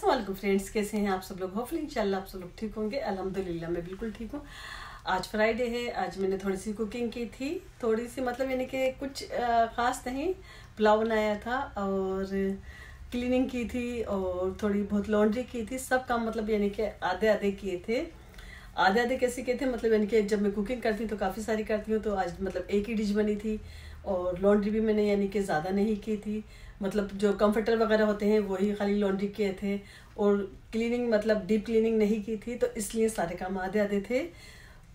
अस्सलाम वालेकुम फ्रेंड्स, कैसे हैं आप सब लोग। होपफुली इंशाल्लाह आप सब लोग ठीक होंगे। अल्हम्दुलिल्लाह मैं बिल्कुल ठीक हूँ। आज फ्राइडे है। आज मैंने थोड़ी सी कुकिंग की थी, थोड़ी सी मतलब यानी कि कुछ ख़ास नहीं। पुलाव बनाया था और क्लीनिंग की थी और थोड़ी बहुत लॉन्ड्री की थी। सब काम मतलब यानी कि आधे आधे किए थे। आधे आधे कैसे किए थे मतलब यानी कि जब मैं कुकिंग करती हूँ तो काफ़ी सारी करती हूँ, तो आज मतलब एक ही डिश बनी थी और लॉन्ड्री भी मैंने यानी कि ज़्यादा नहीं की थी। मतलब जो कंफर्टर वगैरह होते हैं वही खाली लॉन्ड्री किए थे और क्लीनिंग मतलब डीप क्लीनिंग नहीं की थी, तो इसलिए सारे काम आधे आधे थे।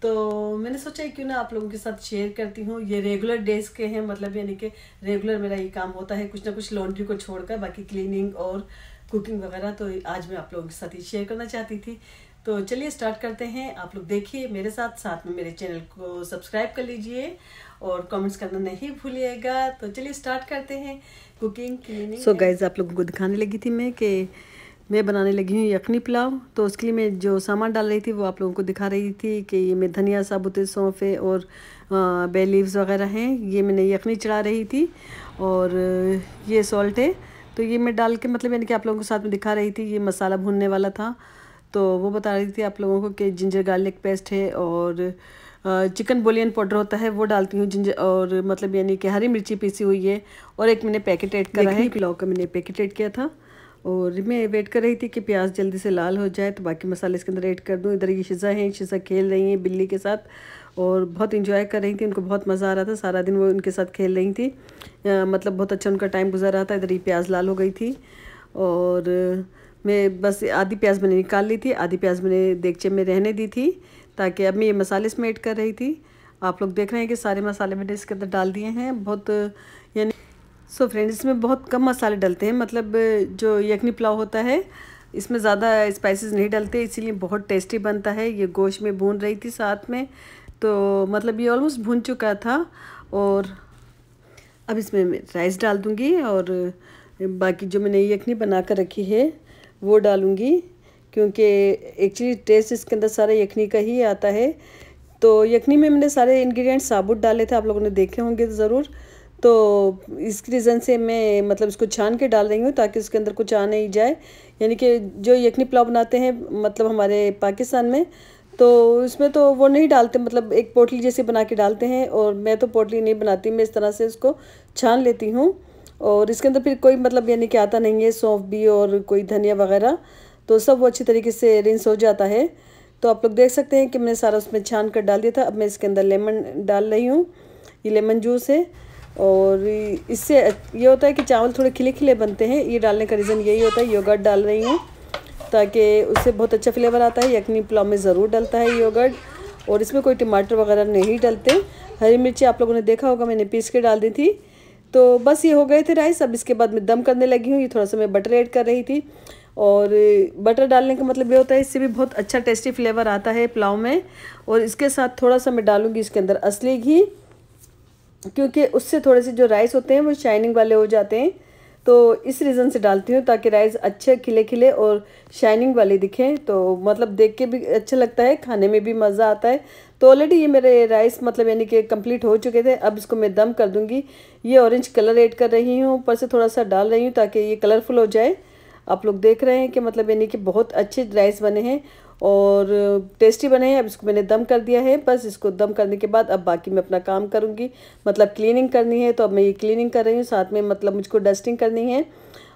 तो मैंने सोचा क्यों ना आप लोगों के साथ शेयर करती हूँ। ये रेगुलर डेज के हैं, मतलब यानी कि रेगुलर मेरा ये काम होता है, कुछ ना कुछ लॉन्ड्री को छोड़कर बाकी क्लीनिंग और कुकिंग वगैरह। तो आज मैं आप लोगों के साथ ही शेयर करना चाहती थी। तो चलिए स्टार्ट करते हैं। आप लोग देखिए मेरे साथ, साथ में मेरे चैनल को सब्सक्राइब कर लीजिए और कमेंट्स करना नहीं भूलिएगा। तो चलिए स्टार्ट करते हैं कुकिंग क्लीनिंग। सो गाइज आप लोगों को दिखाने लगी थी मैं कि मैं बनाने लगी हूँ यखनी पुलाव। तो उसके लिए मैं जो सामान डाल रही थी वो आप लोगों को दिखा रही थी कि ये मैं धनिया, साबुत सौंफ है और बे लीव्स वगैरह हैं। ये मैंने यखनी चढ़ा रही थी और ये सॉल्ट है। तो ये मैं डाल के मतलब यानी कि आप लोगों को साथ में दिखा रही थी। ये मसाला भूनने वाला था, तो वो बता रही थी आप लोगों को कि जिंजर गार्लिक पेस्ट है और चिकन बोलियन पाउडर होता है वो डालती हूँ, जिंजर और मतलब यानी कि हरी मिर्ची पीसी हुई है और एक मैंने पैकेट ऐड करा है। पुलाव का मैंने पैकेट ऐड किया था और मैं वेट कर रही थी कि प्याज जल्दी से लाल हो जाए तो बाकी मसाले इसके अंदर ऐड कर दूँ। इधर ये शिजा हैं, शिजा खेल रही हैं बिल्ली के साथ और बहुत इंजॉय कर रही थी। उनको बहुत मज़ा आ रहा था, सारा दिन वो उनके साथ खेल रही थी। मतलब बहुत अच्छा उनका टाइम गुजर रहा था। इधर ये प्याज लाल हो गई थी और मैं बस आधी प्याज मैंने निकाल ली थी, आधी प्याज मैंने देगचे में रहने दी थी ताकि अब मैं ये मसाले इसमें ऐड कर रही थी। आप लोग देख रहे हैं कि सारे मसाले मैंने इसके अंदर डाल दिए हैं। बहुत यानी सो फ्रेंड्स इसमें बहुत कम मसाले डलते हैं। मतलब जो यखनी पुलाव होता है इसमें ज़्यादा स्पाइसेस नहीं डलते, इसीलिए बहुत टेस्टी बनता है। ये गोश्त में भून रही थी साथ में, तो मतलब ये ऑलमोस्ट भून चुका था और अब इसमें मैं राइस डाल दूँगी और बाकी जो मैंने यखनी बना कर रखी है वो डालूँगी, क्योंकि एक्चुअली टेस्ट इसके अंदर सारा यखनी का ही आता है। तो यखनी में मैंने सारे इंग्रेडिएंट्स साबुत डाले थे, आप लोगों ने देखे होंगे ज़रूर। तो इस रीज़न से मैं मतलब इसको छान के डाल रही हूँ ताकि इसके अंदर कुछ आ नहीं जाए। यानी कि जो यखनी पुलाव बनाते हैं मतलब हमारे पाकिस्तान में, तो इसमें तो वो नहीं डालते, मतलब एक पोटली जैसे बना के डालते हैं और मैं तो पोटली नहीं बनाती, मैं इस तरह से इसको छान लेती हूँ और इसके अंदर फिर कोई मतलब यानी कि आता नहीं है सौंफ भी और कोई धनिया वगैरह, तो सब वो अच्छी तरीके से रिंस हो जाता है। तो आप लोग देख सकते हैं कि मैंने सारा उसमें छान कर डाल दिया था। अब मैं इसके अंदर लेमन डाल रही हूँ, ये लेमन जूस है और इससे ये होता है कि चावल थोड़े खिले खिले बनते हैं। ये डालने का रीज़न यही होता है। योगर्ट डाल रही हूँ ताकि उससे बहुत अच्छा फ्लेवर आता है। यखनी पुलाव में ज़रूर डलता है योगर्ट और इसमें कोई टमाटर वगैरह नहीं डलते। हरी मिर्ची आप लोगों ने देखा होगा मैंने पीस के डाल दी थी। तो बस ये हो गए थे राइस। अब इसके बाद मैं दम करने लगी हूँ। ये थोड़ा सा मैं बटर ऐड कर रही थी और बटर डालने का मतलब ये होता है इससे भी बहुत अच्छा टेस्टी फ्लेवर आता है पुलाव में। और इसके साथ थोड़ा सा मैं डालूँगी इसके अंदर असली घी, क्योंकि उससे थोड़े से जो राइस होते हैं वो शाइनिंग वाले हो जाते हैं। तो इस रीज़न से डालती हूँ ताकि राइस अच्छे खिले खिले और शाइनिंग वाले दिखें, तो मतलब देख के भी अच्छा लगता है, खाने में भी मज़ा आता है। तो ऑलरेडी ये मेरे राइस मतलब यानी कि कंप्लीट हो चुके थे। अब इसको मैं दम कर दूँगी। ये ऑरेंज कलर ऐड कर रही हूँ, ऊपर से थोड़ा सा डाल रही हूँ ताकि ये कलरफुल हो जाए। आप लोग देख रहे हैं कि मतलब यानी कि बहुत अच्छे राइस बने हैं और टेस्टी बने हैं। अब इसको मैंने दम कर दिया है। बस इसको दम करने के बाद अब बाकी मैं अपना काम करूँगी, मतलब क्लीनिंग करनी है। तो अब मैं ये क्लीनिंग कर रही हूँ, साथ में मतलब मुझको डस्टिंग करनी है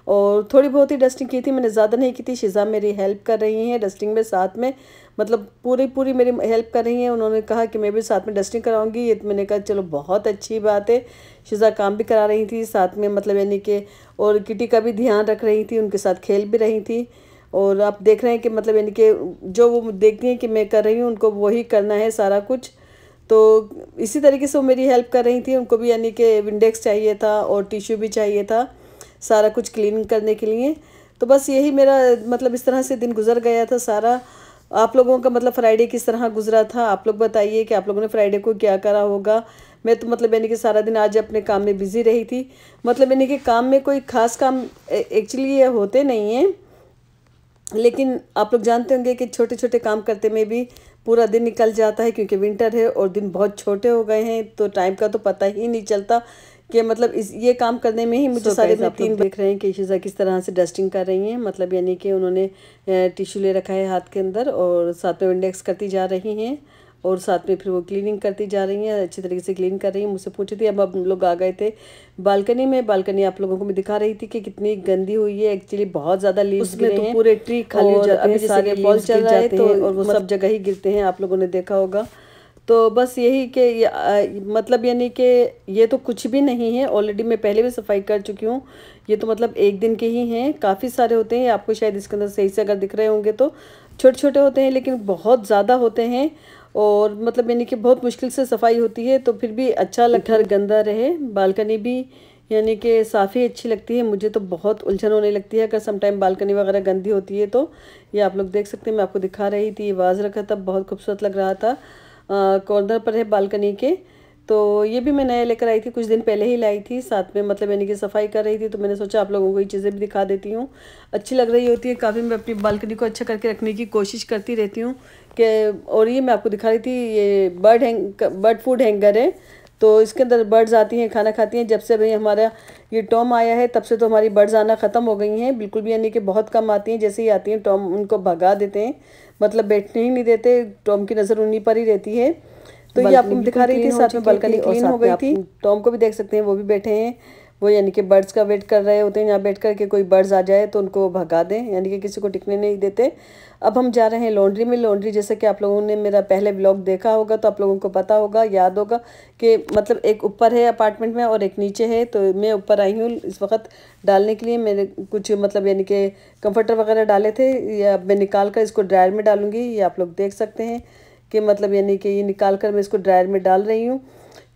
और थोड़ी बहुत ही डस्टिंग की थी, मैंने ज़्यादा नहीं की थी। शिजा मेरी हेल्प कर रही हैं डस्टिंग में, साथ में मतलब पूरी मेरी हेल्प कर रही हैं। उन्होंने कहा कि मैं भी साथ में डस्टिंग कराऊंगी, ये मैंने कहा चलो बहुत अच्छी बात है। शिजा काम भी करा रही थी साथ में, मतलब यानी कि और किटी का भी ध्यान रख रही थी, उनके साथ खेल भी रही थी। और आप देख रहे हैं कि मतलब यानी कि जो वो देखती हैं कि मैं कर रही हूँ उनको वही करना है सारा कुछ। तो इसी तरीके से वो मेरी हेल्प कर रही थी। उनको भी यानी कि विंडेक्स चाहिए था और टिश्यू भी चाहिए था सारा कुछ क्लीन करने के लिए। तो बस यही मेरा मतलब इस तरह से दिन गुजर गया था सारा। आप लोगों का मतलब फ्राइडे किस तरह गुजरा था, आप लोग बताइए कि आप लोगों ने फ्राइडे को क्या करा होगा। मैं तो मतलब यानी कि सारा दिन आज अपने काम में बिज़ी रही थी। मतलब यानी कि काम में कोई ख़ास काम एक्चुअली ये होते नहीं हैं, लेकिन आप लोग जानते होंगे कि छोटे छोटे काम करते में भी पूरा दिन निकल जाता है, क्योंकि विंटर है और दिन बहुत छोटे हो गए हैं तो टाइम का तो पता ही नहीं चलता कि मतलब ये काम करने में ही मुझे सारे आप लोग देख रहे हैं कि शिजा किस तरह से डस्टिंग कर रही हैं। मतलब यानी कि उन्होंने टिश्यू ले रखा है हाथ के अंदर और साथ में इंडेक्स करती जा रही हैं और साथ में फिर वो क्लीनिंग करती जा रही हैं, अच्छी तरीके से क्लीन कर रही हैं। मुझसे पूछी थी, अब हम लोग आ गए थे बालकनी में। बालकनी आप लोगों को मैं दिखा रही थी कि कितनी गंदी हुई है। एक्चुअली बहुत ज़्यादा लीव्स गिरे हैं, तो पूरे ट्री खाली हो जाते हैं, सारे फॉल चल रहा है तो और वो सब जगह ही गिरते हैं, आप लोगों ने देखा होगा। तो बस यही कि मतलब यानी कि ये तो कुछ भी नहीं है, ऑलरेडी मैं पहले भी सफाई कर चुकी हूँ। ये तो मतलब एक दिन के ही हैं, काफ़ी सारे होते हैं। आपको शायद इसके अंदर सही से अगर दिख रहे होंगे तो छोटे छोटे होते हैं लेकिन बहुत ज़्यादा होते हैं और मतलब यानी कि बहुत मुश्किल से सफाई होती है। तो फिर भी अच्छा लगता है, गंदा रहे। बालकनी भी यानी कि साफ़ी अच्छी लगती है। मुझे तो बहुत उलझन होने लगती है अगर समटाइम बालकनी वगैरह गंदी होती है तो। ये आप लोग देख सकते हैं, मैं आपको दिखा रही थी, ये वाज रखा था, बहुत खूबसूरत लग रहा था। कॉर्नर पर है बालकनी के। तो ये भी मैं नया लेकर आई थी, कुछ दिन पहले ही लाई थी साथ में, मतलब यानी कि सफाई कर रही थी तो मैंने सोचा आप लोगों को ये चीज़ें भी दिखा देती हूँ। अच्छी लग रही होती है काफ़ी, मैं अपनी बालकनी को अच्छा करके रखने की कोशिश करती रहती हूँ कि। और ये मैं आपको दिखा रही थी, ये बर्ड फूड हैंगर है। तो इसके अंदर बर्ड्स आती हैं, खाना खाती हैं। जब से भाई हमारा ये टॉम आया है तब से तो हमारी बर्ड्स आना ख़त्म हो गई हैं, बिल्कुल भी, यानी कि बहुत कम आती हैं। जैसे ही आती हैं टॉम उनको भगा देते हैं, मतलब बैठने ही नहीं देते। टॉम की नज़र उन्हीं पर ही रहती है। तो ये आपको दिखा रही थी, साथ में बालकनी क्लीन हो गई थी। टॉम को भी देख सकते हैं, वो भी बैठे हैं, वो यानी कि बर्ड्स का वेट कर रहे होते हैं यहाँ बैठ कर के कोई बर्ड्स आ जाए तो उनको भगा दें, यानी कि किसी को टिकने नहीं देते। अब हम जा रहे हैं लॉन्ड्री में। लॉन्ड्री जैसे कि आप लोगों ने मेरा पहले व्लॉग देखा होगा तो आप लोगों को पता होगा, याद होगा कि मतलब एक ऊपर है अपार्टमेंट में और एक नीचे है। तो मैं ऊपर आई हूँ इस वक्त डालने के लिए। मैंने कुछ मतलब यानी कि कंफर्टर वगैरह डाले थे, या मैं निकाल कर इसको ड्रायर में डालूंगी। ये आप लोग देख सकते हैं कि मतलब यानी कि ये निकाल कर मैं इसको ड्रायर में डाल रही हूँ,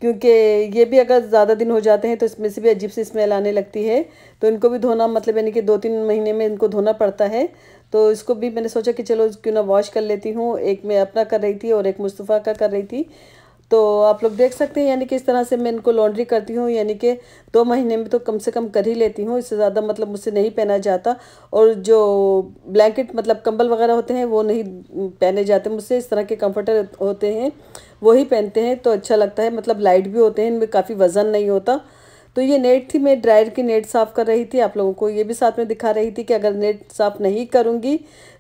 क्योंकि ये भी अगर ज़्यादा दिन हो जाते हैं तो इसमें से भी अजीब सी स्मेल आने लगती है। तो इनको भी धोना, मतलब यानी कि 2-3 महीने में इनको धोना पड़ता है। तो इसको भी मैंने सोचा कि चलो क्यों ना वॉश कर लेती हूँ। एक मैं अपना कर रही थी और एक मुस्तफ़ा का कर रही थी। तो आप लोग देख सकते हैं यानी कि इस तरह से मैं इनको लॉन्ड्री करती हूँ, यानी कि 2 महीने में तो कम से कम कर ही लेती हूँ। इससे ज़्यादा मतलब मुझसे नहीं पहना जाता। और जो ब्लैंकेट मतलब कंबल वगैरह होते हैं वो नहीं पहने जाते मुझसे। इस तरह के कंफर्टर होते हैं वही पहनते हैं तो अच्छा लगता है, मतलब लाइट भी होते हैं, इनमें काफ़ी वज़न नहीं होता। तो ये नेट थी, मैं ड्रायर की नेट साफ़ कर रही थी। आप लोगों को ये भी साथ में दिखा रही थी कि अगर नेट साफ़ नहीं करूँगी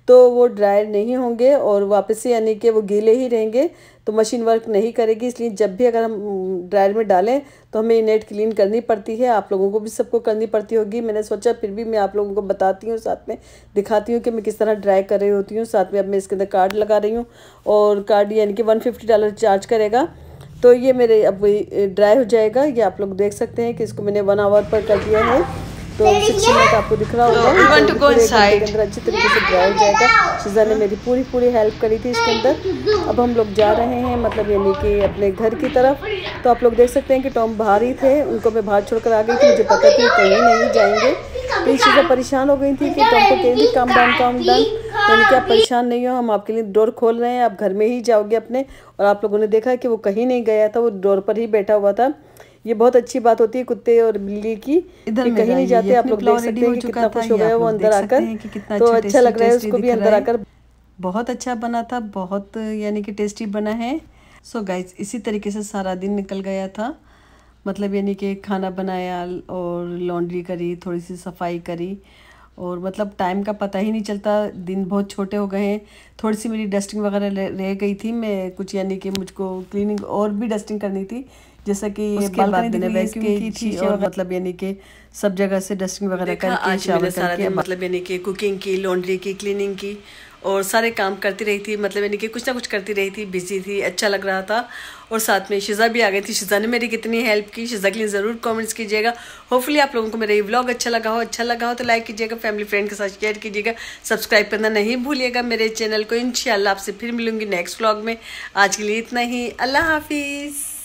तो वो ड्रायर नहीं होंगे और वापस से यानी कि वो गीले ही रहेंगे, तो मशीन वर्क नहीं करेगी। इसलिए जब भी अगर हम ड्रायर में डालें तो हमें नेट क्लीन करनी पड़ती है। आप लोगों को भी सबको करनी पड़ती होगी। मैंने सोचा फिर भी मैं आप लोगों को बताती हूँ, साथ में दिखाती हूँ कि मैं किस तरह ड्राई कर रही होती हूँ। साथ में अब मैं इसके अंदर कार्ड लगा रही हूँ और कार्ड यानी कि $150 चार्ज करेगा। तो ये मेरे अब ड्राई हो जाएगा। ये आप लोग देख सकते हैं कि इसको मैंने 1 आवर पर कर दिया है। तो 60 मिनट आपको दिख रहा होगा। के अंदर अच्छी तरीके से ड्राई हो जाएगा। शिजा ने मेरी पूरी हेल्प करी थी इसके अंदर। अब हम लोग जा रहे हैं मतलब यानी कि अपने घर की तरफ। तो आप लोग देख सकते हैं कि टॉम बाहर ही थे, उनको मैं बाहर छोड़कर आ गई थी। मुझे पता थी कहीं नहीं जाएंगे। तो शिजा परेशान हो गई थी कि टॉम को कहीं भी काम डाउन यानी कि आप परेशान नहीं हो, हम आपके लिए डोर खोल रहे हैं, आप घर में ही जाओगे अपने। और आप लोगों ने देखा कि वो कहीं नहीं गया था, वो डोर पर ही बैठा हुआ था। ये बहुत अच्छी बात होती है कुत्ते और बिल्ली की, इधर कहीं नहीं जाते। आप लोग देख सकते हैं कि कितना खुश हो गया वो अंदर आकर। तो अच्छा लग रहा है उसको भी अंदर आकर। बहुत अच्छा बना था, बहुत यानी कि टेस्टी बना है। सो गाइस, इसी तरीके से सारा दिन निकल गया था। मतलब यानी कि खाना बनाया और लॉन्ड्री करी, थोड़ी सी सफाई करी और मतलब टाइम का पता ही नहीं चलता। दिन बहुत छोटे हो गए हैं। थोड़ी सी मेरी डस्टिंग वगैरह रह गई थी, मैं कुछ यानी कि मुझको क्लीनिंग और भी डस्टिंग करनी थी, जैसा कि बालकनी थी और मतलब यानी कि सब जगह से डस्टिंग वगैरह करके शावर करके मतलब यानी कि कुकिंग की, लॉन्ड्री की, क्लीनिंग की और सारे काम करती रही थी। मतलब यानी कि कुछ ना कुछ करती रही थी, बिजी थी, अच्छा लग रहा था। और साथ में शिजा भी आ गई थी। शिजा ने मेरी कितनी हेल्प की, शिजा के लिए ज़रूर कमेंट्स कीजिएगा। होपफुली आप लोगों को मेरा ये व्लॉग अच्छा लगा हो तो लाइक कीजिएगा, फैमिली फ्रेंड के साथ शेयर कीजिएगा, सब्सक्राइब करना नहीं भूलिएगा मेरे चैनल को। इंशाल्लाह आपसे फिर मिलूंगी नेक्स्ट व्लॉग में। आज के लिए इतना ही, अल्लाह हाफिज़।